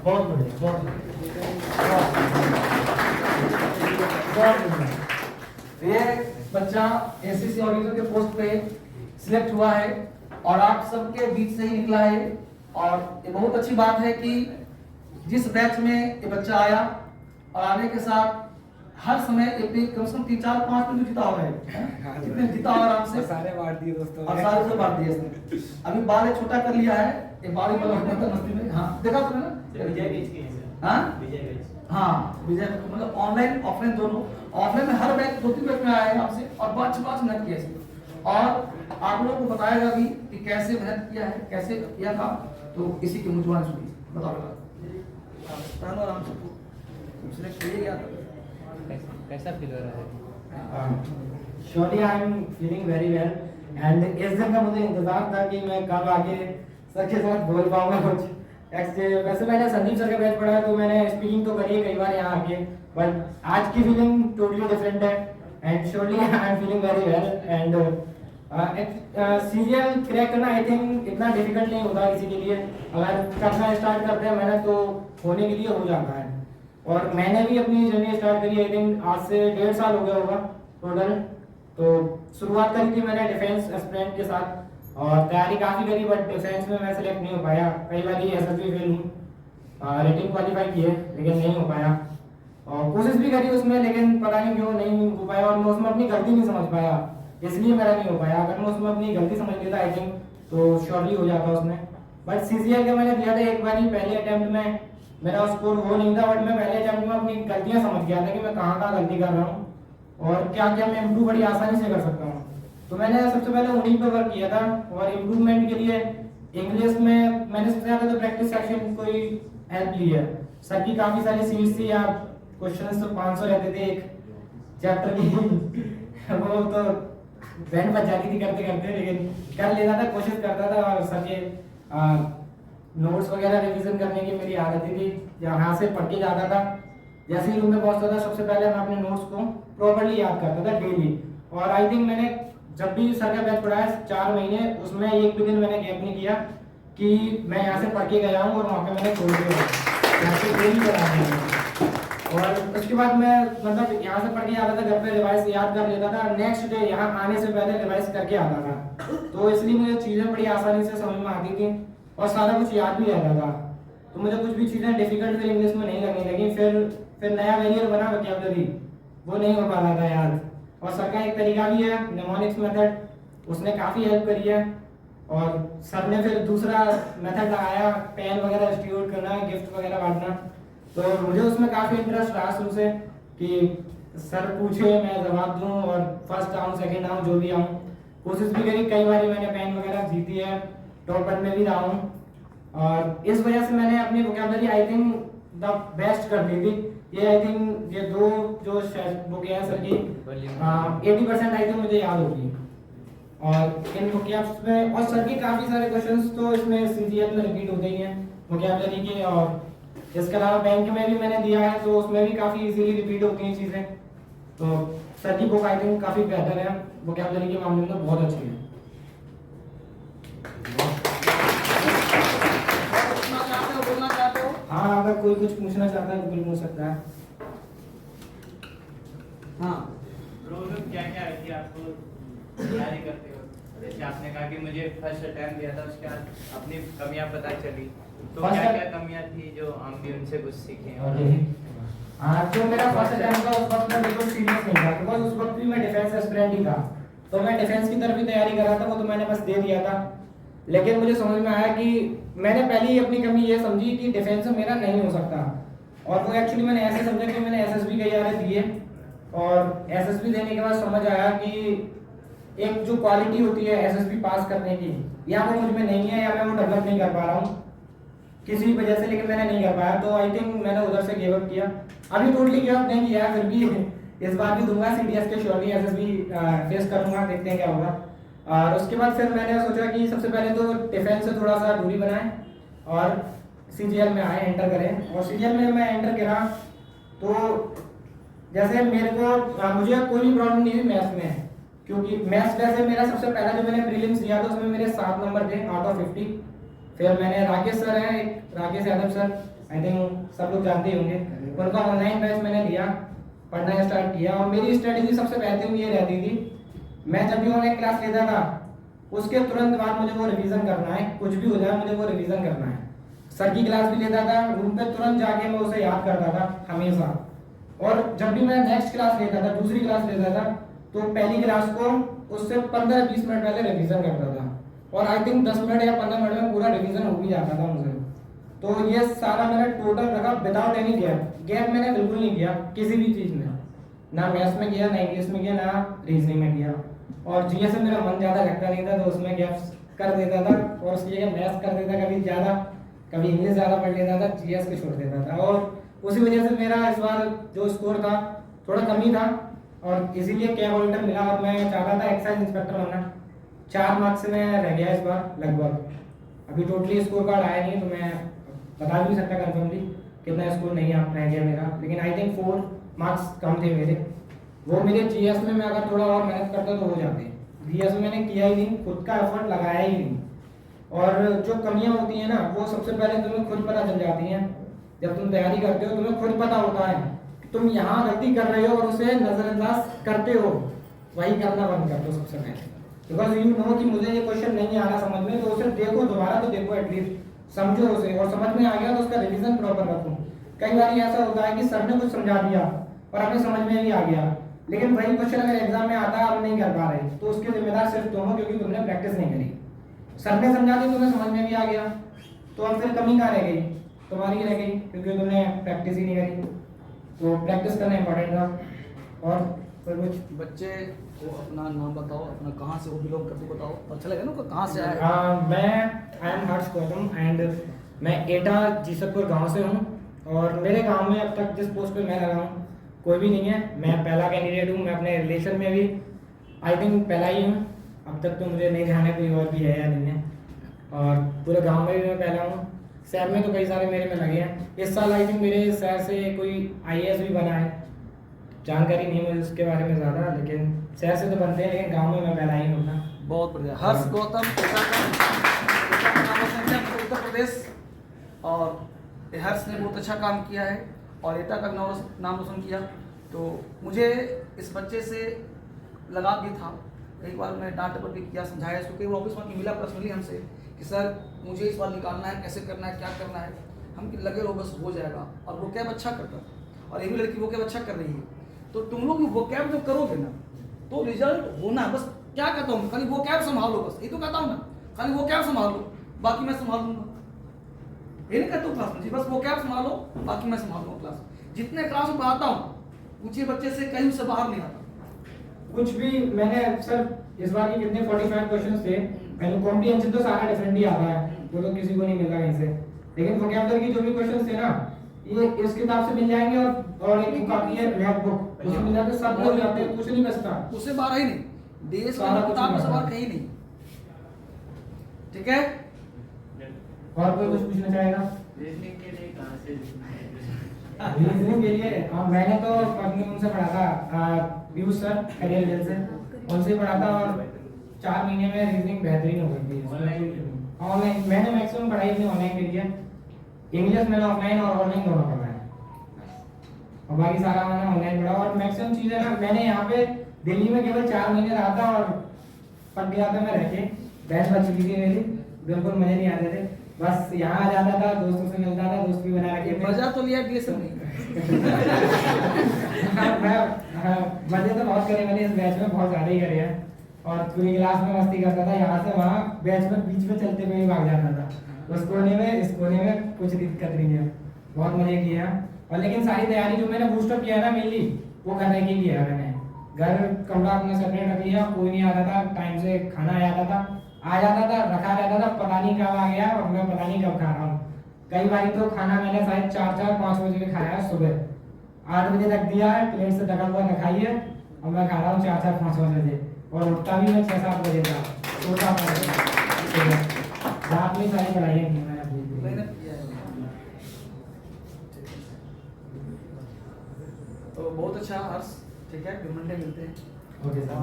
बहुत बढ़िया, बहुत बढ़िया। ये बच्चा एसएससी ऑडिटर के पोस्ट पे सिलेक्ट हुआ है और आप सबके बीच से ही निकला है। और ये बहुत अच्छी बात है कि जिस बैच में ये बच्चा आया और आने के साथ हर समय ये कम से कम 3-4-5 मिनट जीता हुआ है, कितने जीता हुआ आराम से, सारे बांट दिए दोस्तों और सारे से बांट दिए इसने। अभी बाल एक छोटा कर लिया है, ये बाल ही मस्ती में। हाँ देखा तुमने ना, विजय बेच के हैं सर। हाँ विजय बेच। हाँ विजय, मतलब ऑनलाइन ऑफलाइन दोनों। ऑफलाइन में हर बैच 2-3 बैच में आया है आपसे और 5 मेहनत किया इसने, और आप लोगों को बताएगा भी कि कैसे मेहनत किया है, कैसे किया था। तो इसी के मुझे सुनिए, बताओ आराम से दूसरे किए गया था। कैसा फील हो रहा है? Surely I am feeling very well, and इस दिन का मुझे इंतजार था कि मैं कब आके सर के साथ बोल पाऊंगा कुछ। वैसे मैंने संदीप सर का बैच पढ़ा है तो मैंने स्पीकिंग तो करी है कई बार यहाँ आके, बट आज की फीलिंग टोटली डिफरेंट है, and surely I am feeling very well. And serial crack करना आई थिंक इतना डिफिकल्ट नहीं होता किसी के लिए, अगर करना स्टार्ट करते हैं मेहनत तो होने के लिए हो जाता है। और मैंने भी अपनी जर्नी स्टार्ट करी आई थिंक आज से 1.5 साल हो गया होगा टोटल। तो शुरुआत करी थी मैंने डिफेंस एस्पिरेंट के साथ, और तैयारी काफ़ी करी, बट डिफेंस में मैं सेलेक्ट नहीं हो पाया। कई बार एसएसबी फेल हूँ, रेटिंग क्वालिफाई की है लेकिन नहीं हो पाया, और कोशिश भी करी उसमें लेकिन पता नहीं क्यों नहीं हो पाया, और मैं उसमें अपनी गलती नहीं समझ पाया, इसलिए मेरा नहीं हो पाया। अगर मैं उसमें अपनी गलती समझ लेता आई थिंक तो श्योरली हो जाता उसमें। बट सीसीएल का मैंने दिया था एक बार ही, पहले अटेम्प्ट में मेरा स्कोर वो नहीं था, बट मैं पहले अटेम्प्ट में अपनी गलतियां समझ गया था कि मैं कहाँ गलती कर रहा हूँ और क्या क्या मैं इम्प्रूव बड़ी आसानी से कर सकता हूँ। तो मैंने सबसे पहले उन्हीं पे वर्क किया था, और इम्प्रूवमेंट के लिए इंग्लिश में मैंने सबसे ज़्यादा तो प्रैक्टिस सेक्शन को ही हेल्प ली है। सर की काफ़ी सारी सीट्स थी, या क्वेश्चन तो 500 रहते थे एक चैप्टर की वो तो बैंड बच जाती थी करते करते, लेकिन कर लेता था, कोशिश करता था। और सर के नोट्स वगैरह रिवीजन करने की मेरी आदत थी, यहाँ से पढ़ के जाता था, जैसे ही रूम में पहुंचता था सबसे पहले मैं अपने नोट्स को प्रॉपर्ली याद करता था डेली। और आई थिंक मैंने जब भी सर का बैच पढ़ाया 4 महीने, उसमें एक भी दिन मैंने गैप नहीं किया कि मैं यहाँ से पढ़ के गया हूँ और वहाँ पे मैंने छोड़ दिया, यहाँ से डेली पढ़ा। और उसके बाद मैं मतलब यहाँ से पढ़ के आता था, घर पे रिवाइज याद कर लेता था, नेक्स्ट डे यहाँ आने से पहले रिवाइज करके आता था। तो इसलिए मुझे चीज़ें बड़ी आसानी से समझ में आती थी और सारा कुछ याद भी रहता था। तो मुझे कुछ भी चीज़ें डिफिकल्ट फिर इंग्लिश में नहीं लगने लगी। फिर नया वेरियर बना वोकैबुलरी, वो नहीं हो पा रहा था याद। और सर का एक तरीका भी है निमोनिक्स मेथड, उसने काफ़ी हेल्प करी है। और सर ने फिर दूसरा मेथड लगाया, पेन वगैरह डिस्ट्रीब्यूट करना, गिफ्ट वगैरह बांटना। तो मुझे उसमें काफ़ी इंटरेस्ट रहा शुरू से कि सर पूछे मैं जवाब दूं, और फर्स्ट आऊँ सेकेंड आऊँ जो भी आऊँ। कोशिश भी करी, कई बार मैंने पेन वगैरह जीती है, टॉप 1 में भी रहा हूँ। और इस वजह से मैंने अपनी vocabulary I think the best कर दी थी। ये आई थिंक ये दो जो बुक है सर की 80% आई थिंक मुझे याद होगी। और इन वोकैब्स में, और सर की काफ़ी सारे क्वेश्चंस तो इसमें सीजीएल में रिपीट होते ही हैं वोकैबुलरी के। और इसके अलावा बैंक में भी मैंने दिया है तो उसमें भी काफ़ी इजीली रिपीट होती हैं चीज़ें। तो सर की बुक आई थिंक काफ़ी बेहतर है, वोकैबुलरी के मामले में बहुत अच्छी है। हाँ, अगर कोई कुछ पूछना चाहता है तो बिल्कुल पूछ सकता है। हाँ क्या क्या है आपको तैयारी करते हो? जैसे आपने कहा कि मुझे फर्स्ट अटेम्प्ट दिया था, उसके बाद अपनी कमियां पता चली, तो क्या क्या कमियां थी जो हम भी उनसे कुछ सीखे? हाँ, जो मेरा फर्स्ट अटेम्प्ट था उस वक्त मैं बिल्कुल सीरियस नहीं था, बिकॉज उस वक्त भी मैं डिफेंस एस्पिरेंट ही था। तो मैं डिफेंस की तरफ ही तैयारी कर रहा था, वो तो मैंने बस दे दिया था। लेकिन मुझे समझ में आया कि मैंने पहले ही अपनी कमी ये समझी कि डिफेंस में मेरा नहीं हो सकता, और वो एक्चुअली मैंने ऐसे समझा कि मैंने एसएसबी कई बार दिए, और एसएसबी देने के बाद समझ आया कि एक जो क्वालिटी होती है एसएसबी पास करने की, या वो मुझ में नहीं है, या मैं वो डेवलप नहीं कर पा रहा हूँ किसी वजह से, लेकिन मैंने नहीं कर पाया। तो आई थिंक मैंने उधर से गिव अप किया। अभी टोटली गिव अप नहीं किया है, फिर भी इस बार भी दूंगा सीडीएस के, श्योरली एसएसबी फेस करूंगा, देखते हैं क्या होगा। और उसके बाद फिर मैंने सोचा कि सबसे पहले तो डिफेंस से थोड़ा सा दूरी बनाएं और सीजीएल में आए, एंटर करें। और सीजीएल में मैं एंटर करा तो जैसे मेरे को मुझे कोई भी प्रॉब्लम नहीं हुई मैथ्स में, क्योंकि मैथ्स वैसे मेरा सबसे पहला जो मैंने प्रीलिम्स दिया था उसमें मेरे 7 नंबर थे आउट ऑफ 50। फिर मैंने राकेश सर हैं, एक Rakesh Yadav sir, I think सब लोग जानते ही होंगे। उनका ऑनलाइन बैच मैंने लिया, पढ़ना स्टार्ट किया और मेरी स्ट्रेटेजी सबसे बेहतरीन ये रहती थी, मैं जब भी ऑनलाइन क्लास लेता था उसके तुरंत बाद मुझे वो रिवीजन करना है, कुछ भी हो जाए मुझे वो रिवीजन करना है। सर की क्लास भी लेता था, रूम पे तुरंत जाके मैं उसे याद करता था हमेशा। और जब भी मैं नेक्स्ट क्लास लेता था, दूसरी क्लास लेता था, तो पहली क्लास को उससे 15-20 मिनट पहले रिवीजन करता था और आई थिंक 10 मिनट या 15 मिनट में पूरा रिवीजन हो भी जाता था मुझे। तो ये सारा मैंने टोटल रखा विदाउट एनी गैप मैंने बिल्कुल नहीं किया किसी भी चीज़ में, ना मैथ्स में किया, ना इंग्लिश में किया, ना रीजनिंग में किया। और जीएस में मेरा मन ज़्यादा लगता नहीं था तो उसमें गैप्स कर देता था और उसकी जगह मैथ्स कर देता, कभी ज़्यादा कभी इंग्लिश ज़्यादा पढ़ लेता था, जीएस को छोड़ देता था। और उसी वजह से मेरा इस बार जो स्कोर था थोड़ा कम ही था और इसीलिए कैब ऑडिटर मिला और मैं चाहता था एक्साइज इंस्पेक्टर बनना। 4 मार्क्स से मैं रह गया इस बार लगभग। अभी टोटली स्कोर कार्ड आया नहीं तो मैं बता भी नहीं सकता कंफर्मली कितना स्कोर नहीं आप रह गया मेरा, लेकिन आई थिंक 4 मार्क्स कम थे मेरे। वो मेरे जीएस में मैं अगर थोड़ा और मेहनत करता तो हो जाते। जीएस में मैंने किया ही नहीं, खुद का एफर्ट लगाया ही नहीं। और जो कमियां होती हैं ना वो सबसे पहले तुम्हें खुद पता चल जाती हैं। जब तुम तैयारी करते हो तुम्हें खुद पता होता है तुम यहाँ गलती कर रहे हो और उसे नजरअंदाज करते हो, वही करना बंद कर दो सबसे पहले। बिकॉज यू नो कि मुझे ये क्वेश्चन नहीं आ रहा समझ में, तो उसे देखो दोबारा, तो देखो एटलीस्ट समझो उसे, और समझ में आ गया तो उसका रिवीजन प्रॉपर रखो। कई बार ऐसा होता है कि सर ने कुछ समझा दिया और अपने समझ में भी आ गया, लेकिन वही क्वेश्चन अगर एग्जाम में आता है आप नहीं कर पा रहे तो उसके जिम्मेदार सिर्फ तुम हो, क्योंकि तुमने प्रैक्टिस नहीं करी। सर ने समझा दिया, तुम्हें समझ में भी आ गया, तो अब फिर कमी कहाँ रह गई? तुम्हारी ही रह गई, क्योंकि तुमने प्रैक्टिस ही नहीं करी। तो प्रैक्टिस करना इंपॉर्टेंट था। और फिर कुछ बच्चे को अपना नाम बताओ, अपना कहाँ से वो बिलोंग करते हो बताओ, अच्छा लगेगा ना कहाँ से आए। मैं I am Harsh Gautam and मैं एटा जीसकपुर गांव से हूँ और मेरे गांव में अब तक जिस पोस्ट पे मैं लगा हूँ कोई भी नहीं है। मैं पहला कैंडिडेट हूँ, मैं अपने रिलेशन में भी आई थिंक पहला ही हूँ। अब तक तो मुझे नहीं जाना कोई और भी है या नहीं है, और पूरे गांव में भी मैं पहला हूँ। शहर में तो कई सारे मेरे में लगे हैं। इस साल आई थिंक मेरे शहर से कोई आईएएस भी बना है, जानकारी नहीं मुझे उसके बारे में ज़्यादा, लेकिन शहर से तो बनते हैं, लेकिन गांव में मैं पहला ही हूँ। बहुत बढ़िया। हर्ष गौतम एटा का नाम रोशन किया उत्तर प्रदेश, और हर्ष ने बहुत अच्छा काम किया है और एटा का नाम रोशन किया। तो मुझे इस बच्चे से लगाव भी था। एक बार मैं डांट पर भी किया, समझाया इसको, कई ऑफिस में मिला पर्सनली हमसे कि सर मुझे इस बार निकालना है, कैसे करना है, क्या करना है। हम लगे रहो बस हो जाएगा। और वो कैब अच्छा करता था और ये भी लड़की वो कैब अच्छा कर रही है। तो तुम लोग वो कैब जब करोगे ना तो रिजल्ट होना, बस क्या कहता हूँ, खाली वो कैब संभालो, बस ये तो कहता हूँ ना, खाली वो कैब संभालो, बाकी मैं संभाल लूंगा। ये नहीं कहता हूँ क्लास में जी, बस वो कैब संभालो, बाकी मैं संभाल लूंगा क्लास। जितने क्लास में पढ़ाता हूँ पूछिए बच्चे से, कहीं से बाहर नहीं आता कुछ भी। मैंने सर इस बार के कितने 45 क्वेश्चंस थे, मैंने कॉम्प्रिहेंशन तो सारा डिफरेंट ही आता है, वो तो किसी को नहीं मिलता कहीं से, लेकिन वोकैबुलरी की जो भी क्वेश्चंस थे ना ये इस किताब से मिल जाएंगे और एक कॉपी है लैब बुक, उसमें मिल जाते सब लोग जाते हैं, कुछ नहीं बचता, उससे बाहर ही नहीं, देश सारा में कुछ किताब में मिल सवाल जाता। कहीं नहीं। ठीक है, और कोई कुछ पूछना चाहेगा? रीजनिंग के लिए कहाँ से रीजनिंग के लिए मैंने तो अपने उनसे पढ़ा था, व्यूज सर करियर जेल से, उनसे पढ़ा था और 4 महीने में रीजनिंग बेहतरीन हो गई थी। ऑनलाइन मैंने मैक्सिमम पढ़ाई अपनी ऑनलाइन करी है। इंग्लिश मैंने ऑफलाइन और ऑनलाइन दोनों पढ़ा है, और बाकी सारा मैंने ऑनलाइन पढ़ा। और मैक्सिमम चीजें ना मैंने यहाँ पे दिल्ली में केवल 4 महीने रहा था और पक गया था मैं रह के, बहस बच चुकी थी मेरी, बिल्कुल मजे नहीं आते थे। बस यहाँ आ जाता था, दोस्तों से मिलता था, दोस्त भी बना रखे थे। मजा तो लिया डीएसएम नहीं। मजे तो बहुत करे मैंने इस बैच में, बहुत ज्यादा ही करे हैं, और पूरी क्लास में मस्ती करता था, यहाँ से वहाँ बैच में बीच में चलते हुए भाग जाता था, उस कोने में इस कोने में, कुछ दिक्कत नहीं है, बहुत मजे किए हैं। और लेकिन सारी तैयारी जो मैंने बूस्टअप किया है ना मेनली वो करने के लिए है। मैंने घर कमरा अपना सेपरेट रख लिया, कोई नहीं आता था, टाइम से खाना आ जाता था, रखा रहता था, पता नहीं कब आ गया और मैं पता नहीं कब खा रहा हूँ। कई बार तो खाना मैंने शायद 4-5 बजे में खाया है, सुबह 8 बजे रख दिया है, प्लेट से ढका हुआ रखा ही है, और मैं खा रहा हूँ 4-5 बजे, और उठता भी मैं 6-7 बजे था, सोता रात में सारी पढ़ाई की मैंने अपनी। मेहनत किया है। तो बहुत अच्छा हर्ष, ठीक है, फिर मंडे मिलते हैं। Okay sir.